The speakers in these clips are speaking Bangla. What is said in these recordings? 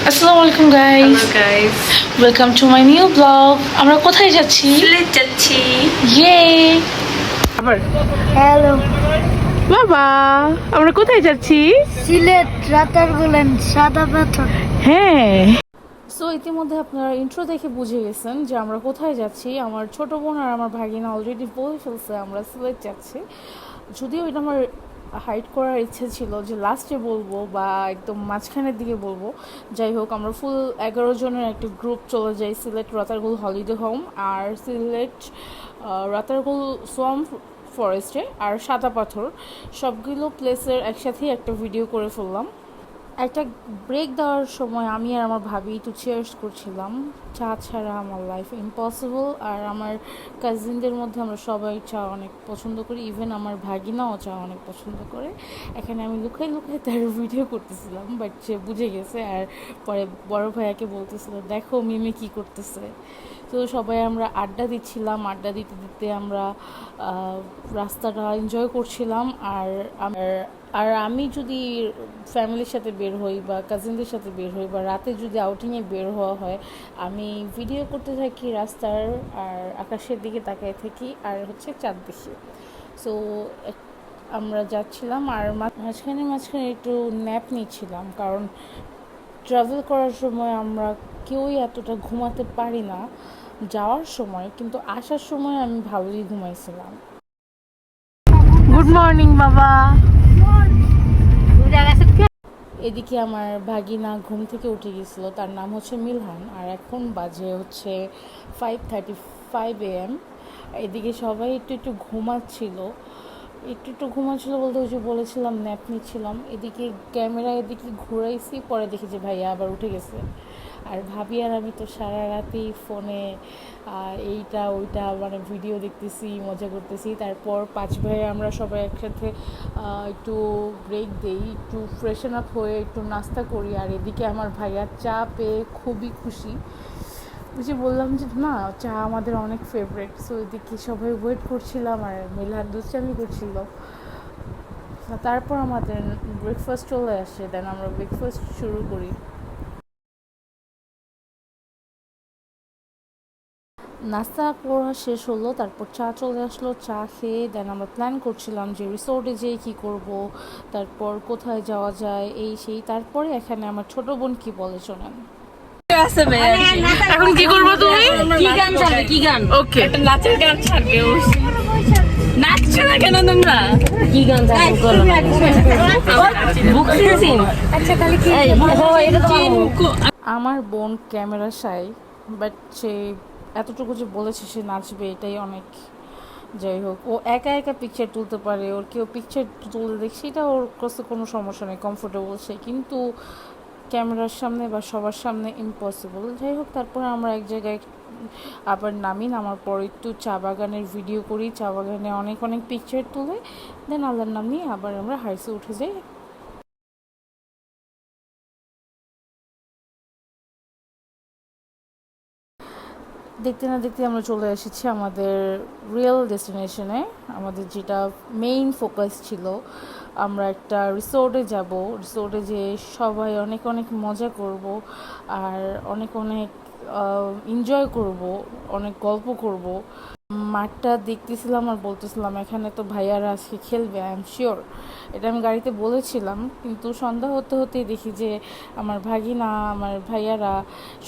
আসসালামু আলাইকুম guys. Hello guys. Welcome to my new blog. আমরা কোথায় যাচ্ছি? সিলেট যাচ্ছি। ইয়ে আবার হ্যালো, বাবা, আমরা কোথায় যাচ্ছি? সিলেট রাতার বলেন সাদা পাথর। হ্যাঁ, সো ইতিমধ্যে আপনারা ইন্ট্রো দেখে বুঝে গেছেন যে আমরা কোথায় যাচ্ছি। আমার ছোট বোন আর আমার ভাগিনা অলরেডি বলে ফেলছে আমরা সিলেট যাচ্ছি। যদিও এটা আমার হাইড করার ইচ্ছে ছিল যে লাস্টে বলবো বা একদম মাঝখানের দিকে বলবো। যাই হোক, আমরা ফুল 11 জনের একটা গ্রুপ চলে যাই সিলেট রাতারগুল হলিডে হোম আর সিলেট রাতারগুল সোয়াম্প ফরেস্টে আর সাদা পাথর সবগুলো প্লেসের একসাথেই একটা ভিডিও করে ফেললাম। একটা ব্রেক দেওয়ার সময় আমি আর আমার ভাবি একটু চেয়ার্স করছিলাম। চা ছাড়া আমার লাইফ ইম্পসিবল। আর আমার কাজিনদের মধ্যে আমরা সবাই চা অনেক পছন্দ করি, ইভেন আমার ভাগিনাও চা অনেক পছন্দ করে। এখানে আমি লুকাই লুকাই তার ভিডিও করতেছিলাম, বাট সে বুঝে গেছে আর পরে বড় ভাইয়াকে বলতেছিল দেখো মিমি কি করতেছে। তো সবাই আমরা আড্ডা দিচ্ছিলাম, আড্ডা দিতে দিতে আমরা রাস্তাটা এনজয় করছিলাম। আর আমি যদি ফ্যামিলির সাথে বের হই বা কাজিনদের সাথে বের হই বা রাতে যদি আউটিংয়ে বের হওয়া হয়, আমি ভিডিও করতে থাকি রাস্তার আর আকাশের দিকে তাকিয়ে থাকি আর হচ্ছে চাঁদ দেখি। সো আমরা যাচ্ছিলাম আর মাঝখানে একটু ন্যাপ নিচ্ছিলাম, কারণ ট্রাভেল করার সময় আমরা কেউই এতটা ঘুমাতে পারি না যাওয়ার সময়, কিন্তু আসার সময় আমি ভালোই ঘুমাইছিলাম। গুড মর্নিং বাবা। এদিকে আমার ভাগিনা ঘুম থেকে উঠে গেছিলো, তার নাম হচ্ছে মিলহান, আর এখন বাজে হচ্ছে 5:35 AM। এদিকে সবাই একটু ঘুমাচ্ছিল, বলতে ওই যে বলেছিলাম ন্যাপ নিচ্ছিলাম। এদিকে ক্যামেরা এদিকে ঘুরাইছি, পরে দেখি যে ভাইয়া আবার উঠে গেছে। আর ভাবি আর আমি তো সারা রাতেই ফোনে এইটা ওইটা মানে ভিডিও দেখতেছি, মজা করতেছি। তারপর 5 ভাই আমরা সবাই একসাথে একটু ব্রেক দেই, একটু ফ্রেশন আপ হয়ে একটু নাস্তা করি। আর এদিকে আমার ভাইয়া চা পেয়ে খুবই খুশি। ওই যে বললাম যে না, চা আমাদের অনেক ফেভারিট। সো এদিকে সবাই ওয়েট করছিলাম আর মিলহান দুষ্টামি করছিল। তারপর আমাদের ব্রেকফাস্ট চলে আসে, দেন আমরা ব্রেকফাস্ট শুরু করি। নাস্তা করা শেষ হলো, তারপর চা চলে আসলো। চা খেয়ে দেন আমরা প্ল্যান করছিলাম যে রিসোর্টে যেয়ে কী করব, তারপর কোথায় যাওয়া যায় এই সেই। তারপরে এখানে আমার ছোট বোন কি বলে শোনেন। এখন কি করবো তুমি? কি গান ছাড়বে? কি গান? ওকে, একটা নাচের গান ছাড়বে। নাচছো না কেন তোমরা? কি গান ছাড়বে? করো না। বুক সিং। আচ্ছা তাহলে কি? এটা তো আমার বোন ক্যামেরা শাই, বাট সে এতটুকু যে বলেছে সে নাচবে এটাই অনেক। যাই হোক, ও একা একা পিকচার তুলতে পারে, ওর কেউ পিকচার তুলতে দেখছি এটা ওর কাছে কোনো সমস্যা নেই, কমফোর্টেবল সে, কিন্তু ক্যামেরার সামনে বা সবার সামনে ইম্পসিবল। যাই হোক, তারপর আমরা এক জায়গায় আবার নামার পর একটু চা বাগানের ভিডিও করি, চা বাগানে অনেক অনেক পিকচার তুলে দেন আল্লাহর নাম নিয়ে আবার আমরা হাইসে উঠে যাই। দেখতে না দেখতে আমরা চলে এসেছি আমাদের রিয়েল ডেস্টিনেশনে, আমাদের যেটা মেইন ফোকাস ছিল। আমরা একটা রিসোর্টে যাব, রিসোর্টে যেয়ে সবাই অনেক অনেক মজা করব আর অনেক অনেক এনজয় করব, অনেক গল্প করব। মাঠটা দেখতেছিলাম আর বলতেছিলাম এখানে তো ভাইয়ারা আজকে খেলবে, আই এম শিওর। এটা আমি গাড়িতে বলেছিলাম, কিন্তু সন্ধ্যা হতে হতেই দেখি যে আমার ভাগিনা আমার ভাইয়ারা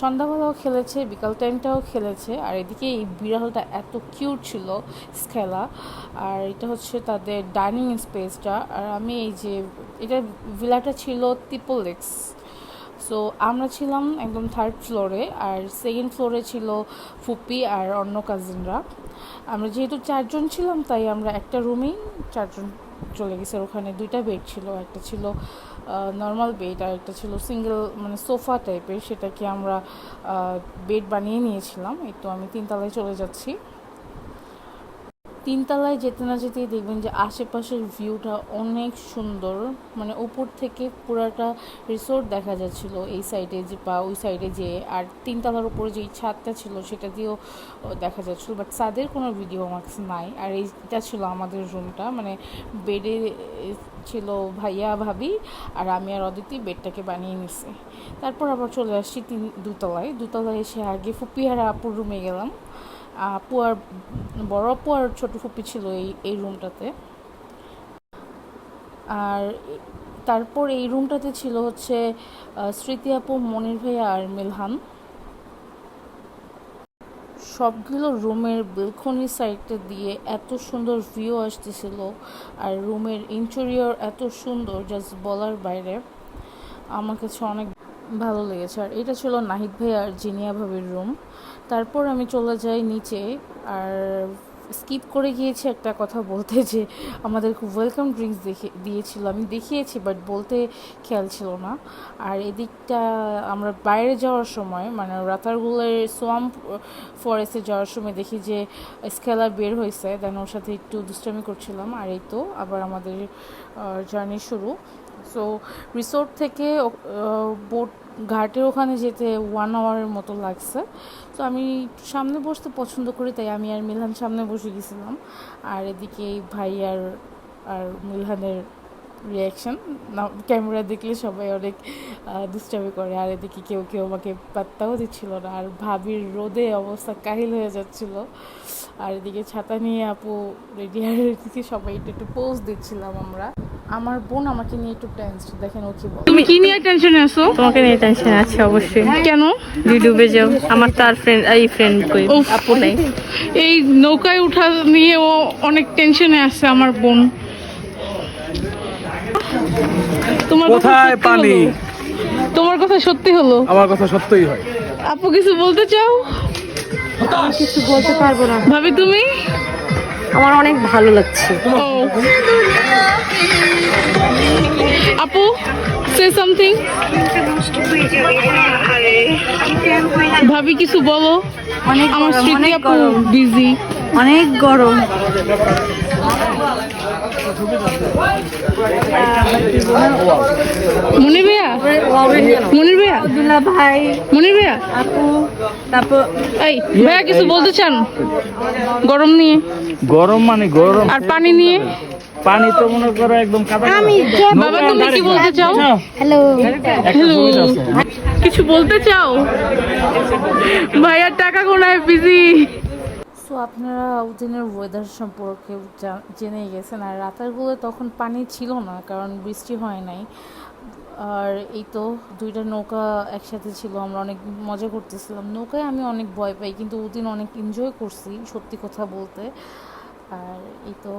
সন্ধ্যাবেলাও খেলেছে, বিকাল টাইমটাও খেলেছে। আর এদিকে এই বিড়ালটা এত কিউট ছিল, স্কেলা। আর এটা হচ্ছে তাদের ডাইনিং স্পেসটা। আর আমি এই যে এটা ভিলাটা ছিল ত্রিপলেক্স। সো আমরা ছিলাম একদম 3rd ফ্লোরে, আর 2nd ফ্লোরে ছিল ফুপি আর অন্য কাজিনরা। আমরা যেহেতু 4 জন ছিলাম, তাই আমরা একটা রুমেই 4 জন চলে গেছে। ওখানে 2টা বেড ছিল, একটা ছিল নর্মাল বেড আর একটা ছিল সিঙ্গেল মানে সোফা টাইপের, সেটাকে আমরা বেড বানিয়ে নিয়েছিলাম। এই তো আমি 3 তলায় চলে যাচ্ছি। তিনতলায় যেতে না যেতেই দেখবেন যে আশেপাশের ভিউটা অনেক সুন্দর, মানে উপর থেকে পুরাটা রিসোর্ট দেখা যাচ্ছিল এই সাইডে যে বা ওই সাইডে যে, আর তিনতলার উপরে যে ছাদটা ছিল সেটা দিয়েও দেখা যাচ্ছিল, বাট ছাদের কোনো ভিডিও আমার কাছে নাই। আর এইটা ছিল আমাদের রুমটা, মানে বেডে ছিল ভাইয়া ভাবি আর আমি আর অদিতি বেডটাকে বানিয়ে নিছি। তারপর আবার চলে আসছি দুতলায় এসে আগে ফুপি আর আপুর রুমে গেলাম। আপু আর বড় আপু আর ছোটো ফুপি ছিল এই রুমটাতে। আর তারপর এই রুমটাতে ছিল হচ্ছে স্মৃতি আপু, মনির ভাইয়া আর মিলহান। সবগুলো রুমের বেলকনি সাইডটা দিয়ে এত সুন্দর ভিউ আসতেছিল, আর রুমের ইন্টেরিয়র এত সুন্দর, জাস্ট বলার বাইরে। আমার কাছে অনেক ভালো লেগেছে। আর এটা ছিল নাহিদ ভাই আর জিনিয়া ভাবির রুম। তারপর আমি চলে যাই নিচে, আর স্কিপ করে গিয়েছি একটা কথা বলতে, যে আমাদের ওয়েলকাম ড্রিঙ্কস দিয়েছিল, আমি দেখিয়েছি বাট বলতে খেয়াল ছিল না। আর এদিকটা আমরা বাইরে যাওয়ার সময়, মানে রাতারগুলের সোয়াম্প ফরেস্টে যাওয়ার সময় দেখি যে স্কেলার বের হয়েছে, দেন ওর সাথে একটু দুষ্টামি করছিলাম। আর এই তো আবার আমাদের জার্নি শুরু। সো রিসোর্ট থেকে বোট ঘাটের ওখানে যেতে 1 আওয়ারের মতো লাগছে। তো আমি সামনে বসতে পছন্দ করি, তাই আমি আর মিলহান সামনে বসে গেছিলাম। আর এদিকে ভাই আর মিলহানের রিয়াকশান না, ক্যামেরা দেখলে সবাই অনেক দুষ্টামি করে। আর এদিকে কেউ আমাকে পাত্তাও দিচ্ছিল না, আর ভাবির রোদে অবস্থা কাহিল হয়ে যাচ্ছিল। আর এদিকে ছাতা নিয়ে আপু রেডি, আর এদিকে সবাই একটু পোজ দিচ্ছিলাম আমরা। আমার বোন আমাকে নিয়ে একটু টেনসড, দেখেন ও কি বলে। তুমি কি নিয়ে টেনশনে আছো? তোমাকে নিয়ে টেনশন আছে অবশ্যই। কেন? ডুবে যাও। আমার তো আর ফ্রেন্ড কই, আপু নাই। এই নৌকায় উঠা নিয়ে ও অনেক টেনশনে আছে আমার বোন। তোমার কথা কোথায় সত্যি পানি? হলো? তোমার কথা সত্যি হলো? আমার কথা সত্যই হয়। আপু কিছু বলতে চাও? কিছু বলতে পারবো না। ভাবি তুমি? আমার অনেক ভালো লাগছে। ও আপু, সে সামথিং। ভাবি কিছু বলো। আমার স্মৃতি আপু বিজি, অনেক গরম। মনির ভাইয়া, ভাই, মনির ভাইয়া, আপু, তারপর এই ভাইয়া কিছু বলতে চান গরম নিয়ে গরম মানে গরম, আর পানি নিয়ে? পানি তো মনে করো একদম কাদা। বাবা তুমি কি বলতে চাও? হ্যালো, হ্যালো, কিছু বলতে চাও? ভাইয়ার টাকা গোনায় বিজি। সো আপনারা উদিনের ওয়েদার সম্পর্কে জেনেই গেছেন। আর রাতারগুলো তখন পানি ছিল না, কারণ বৃষ্টি হয় নাই। আর এই তো দুইটা নৌকা একসাথে ছিল, আমরা অনেক মজা করতেছিলাম। নৌকায় আমি অনেক ভয় পাই, কিন্তু উদিন অনেক এনজয় করছি সত্যি কথা বলতে। আর এই তো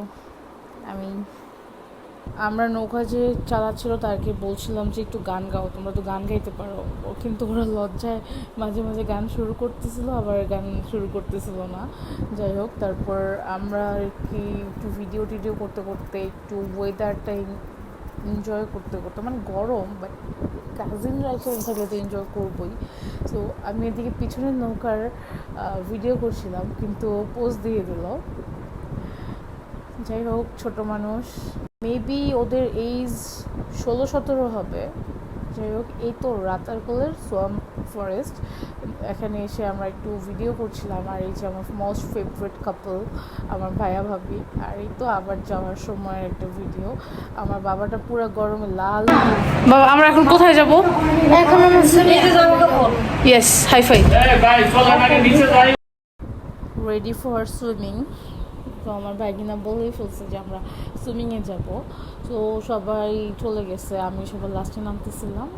আমরা নৌকা যে চালাচ্ছিল তাকে বলছিলাম যে একটু গান গাও, তোমরা তো গান গাইতে পারো। কিন্তু ওরা লজ্জায় মাঝে মাঝে গান শুরু করতেছিল, আবার গান শুরু করতেছিল না। যাই হোক, তারপর আমরা আর কি একটু ভিডিও করতে করতে, একটু ওয়েদারটা এনজয় করতে মানে গরম, বাট কাজিনরা এখানে থাকলে তো এনজয় করবোই। সো আমি এদিকে পিছনের নৌকার ভিডিও করছিলাম, কিন্তু পোস্ট দিয়ে দিল। যাই হোক, ছোট মানুষ, মেবি ওদের এইজ 16-17 হবে। যাই হোক, এই তো রাতারগুলের সোয়াম্প ফরেস্ট, এখানে এসে আমরা একটু ভিডিও করছিলাম। আর এই যে আমার মোস্ট ফেভারিট কাপল, আমার ভাইয়া ভাবি। আর এই তো আবার যাওয়ার সময় একটা ভিডিও, আমার বাবাটা পুরো গরমে লাল। বাবা আমরা এখন কোথায় যাব? এখন আমরা yes, high five. Ready for swimming. তো আমার ভাগিনা বলেই ফেলছে যে আমরা সুইমিংয়ে যাব। তো সবাই চলে গেছে, আমি সবাই লাস্টে নামতেছিলাম,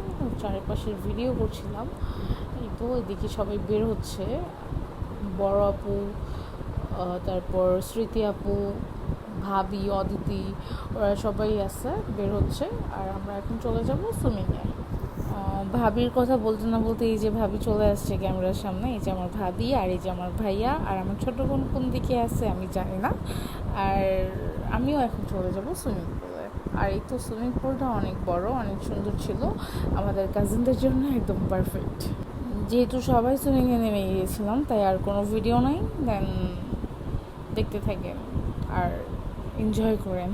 চারিপাশের ভিডিও করছিলাম। এই তো এদিকে সবাই বের হচ্ছে, বড় আপু, তারপর স্মৃতি আপু, ভাবি, অদিতি, ওরা সবাই আছে, বের হচ্ছে। আর আমরা এখন চলে যাব সুইমিংয়ে। ভাবির কথা বলতে না বলতে এই যে ভাবি চলে আসছে ক্যামেরার সামনে। এই যে আমার ভাবি, আর এই যে আমার ভাইয়া, আর আমার ছোটো বোন কোন দিকে আছে আমি জানি না। আর আমিও এখন চলে যাব সুইমিং পুলে। আর এই তো সুইমিং পুলটা অনেক বড়, অনেক সুন্দর ছিল, আমাদের কাজিনদের জন্য একদম পারফেক্ট। যেহেতু সবাই সুইমিংয়ে নেমে গিয়েছিলাম, তাই আর কোনো ভিডিও নাই, দেন দেখতে থাকেন। আর এনজয় করেন।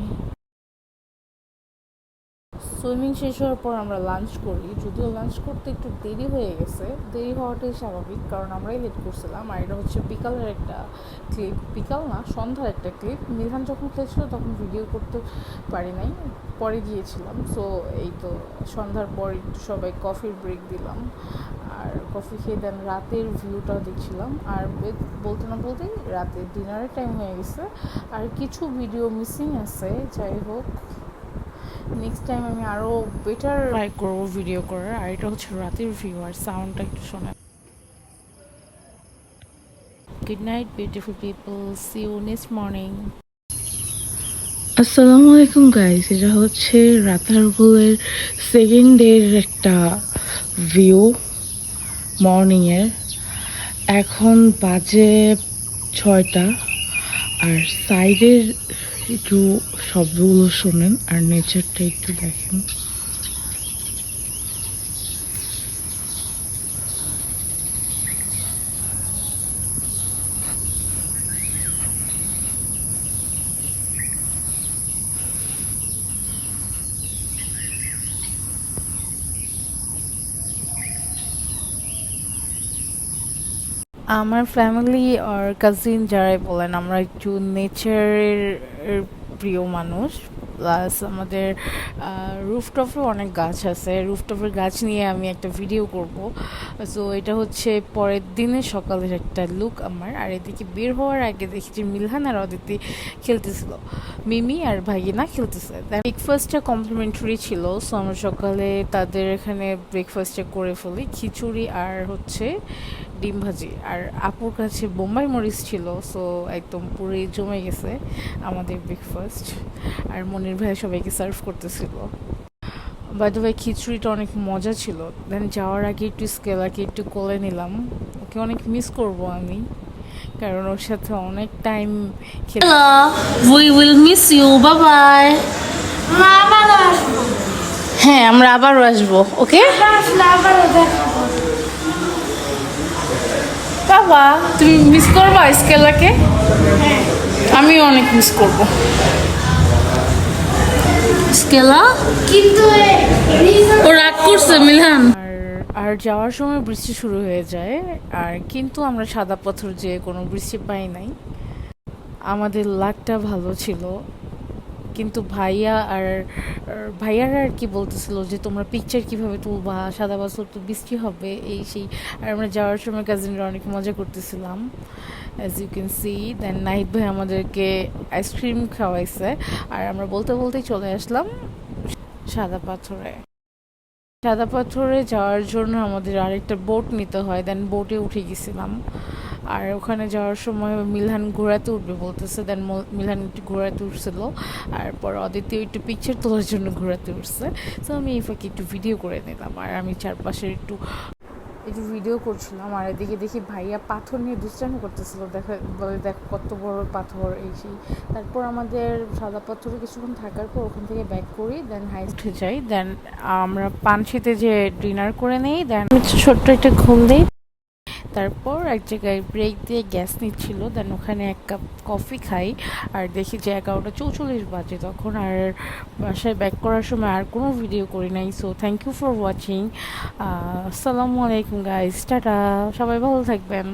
সুইমিং শেষ হওয়ার পর আমরা লাঞ্চ করি, যদিও লাঞ্চ করতে একটু দেরি হয়ে গেছে, দেরি হওয়াটাই স্বাভাবিক কারণ আমরাই লেট করছিলাম। আর এটা হচ্ছে বিকালের একটা ক্লিপ, বিকাল না সন্ধ্যার একটা ক্লিপ। মিলহান যখন খেলছিল তখন ভিডিও করতে পারি নাই, পরে গিয়েছিলাম। সো এই তো সন্ধ্যার পর একটু সবাই কফির ব্রেক দিলাম, আর কফি খেয়ে দেন রাতের ভিউটাও দেখছিলাম। আর বলতে না বলতেই রাতে ডিনারের টাইম হয়ে গেছে, আর কিছু ভিডিও মিসিং আছে। যাই হোক, নেক্সট টাইম আমি আরও বেটার ট্রাই করবো ভিডিও করার। আর এটা হচ্ছে রাতের ভিউ, আর সাউন্ডটা একটু শোনেন। Good night beautiful people, see you next morning. আসসালামু আলাইকুম গাইস, এটা হচ্ছে রাতারগুলের সেকেন্ড ডের একটা ভিউ মর্নিংয়ের। এখন বাজে 6টা, আর সাইডের একটু শব্দগুলো শোনেন আর নেচারটা একটু দেখেন। আমার ফ্যামিলি আর কাজিন যারাই বলেন, আমরা একটু নেচারের প্রিয় মানুষ। প্লাস আমাদের রুফটপে অনেক গাছ আছে, রুফটপের গাছ নিয়ে আমি একটা ভিডিও করব। সো এটা হচ্ছে পরের দিনে সকালের একটা লুক আমার। আর এদিকে বের হওয়ার আগে দেখি যে মিলহান আর অদিতি খেলতেছিল, মিমি আর ভাগিনা খেলতেছে। ব্রেকফাস্টটা কমপ্লিমেন্টারি ছিল, সো আমরা সকালে তাদের এখানে ব্রেকফাস্টটা করে ফেলি, খিচুড়ি আর হচ্ছে ডিম ভাজি। আর আপুর কাছে বোম্বাই মরিচ ছিল, সো একদম পুরোই জমে গেছে আমাদের ব্রেকফাস্ট। আর মনির ভাই সবাইকে সার্ভ করতেছিল। বাই দ্য ওয়ে, খিচুড়িটা অনেক মজা ছিল। দেন যাওয়ার আগে একটু স্কেলাকে একটু কোলে নিলাম, ওকে অনেক মিস করব আমি, কারণ ওর সাথে অনেক টাইম খেলে। We will miss you. Bye bye. হ্যাঁ, আমরা আবারও আসবো। ওকে বাবা, তুমি মিস করবা স্কেলাকে? আমিও অনেক মিস করব। স্কেলা কিন্তু ও রাগ করছে মিলহান। আর যাওয়ার সময় বৃষ্টি শুরু হয়ে যায়, আর কিন্তু আমরা সাদা পাথর যেয়ে কোনো বৃষ্টি পাই নাই। আমাদের লাকটা ভালো ছিল, কিন্তু ভাইয়ারা আর কি বলতেছিল যে তোমরা পিকচার কিভাবে তুলবা, সাদা পাথর তো বৃষ্টি হবে এই সেই। আর আমরা যাওয়ার সময় কাজিনরা অনেক মজা করতেছিলাম, অ্যাজ ইউ ক্যান সি। দেন নাহিদ ভাই আমাদেরকে আইসক্রিম খাওয়াইছে, আর আমরা বলতে বলতেই চলে আসলাম সাদা পাথরে। সাদা পাথরে যাওয়ার জন্য আমাদের আরেকটা বোট নিতে হয়, দেন বোটে উঠে গেছিলাম। আর ওখানে যাওয়ার সময় মিলহান ঘোড়াতে উঠবে বলতেছে, দেন মিলহান একটু ঘোড়াতে উঠছিল, আর পর অদিতি একটু পিকচার তোলার জন্য ঘোড়াতে উঠছে। তো আমি এই ফাঁকে একটু ভিডিও করে নিলাম, আর আমি চারপাশের একটু ভিডিও করছিলাম। আর এদিকে দেখি ভাইয়া পাথর নিয়ে দুষ্টামি করতেছিল, বলে দেখো কত বড় পাথর এই সেই। তারপর আমাদের সাদা পাথরে কিছুক্ষণ থাকার পর ওখান থেকে ব্যাক করি, দেন হাই উঠে যাই। দেন আমরা পানশিতে যে ডিনার করে নেই, দেন ছোট্ট একটা ঘুম দিই। তারপর এক জায়গায় ব্রেক দিয়ে গ্যাস নিচ্ছিল, দেন ওখানে এক কাপ কফি খাই। আর দেখি যে 11:44 বাজে তখন। আর বাসায় ব্যাক করার সময় আর কোনো ভিডিও করি নাই। So thank you for watching. আসসালামু আলাইকুম গাইস, টাটা, সবাই ভালো থাকবেন।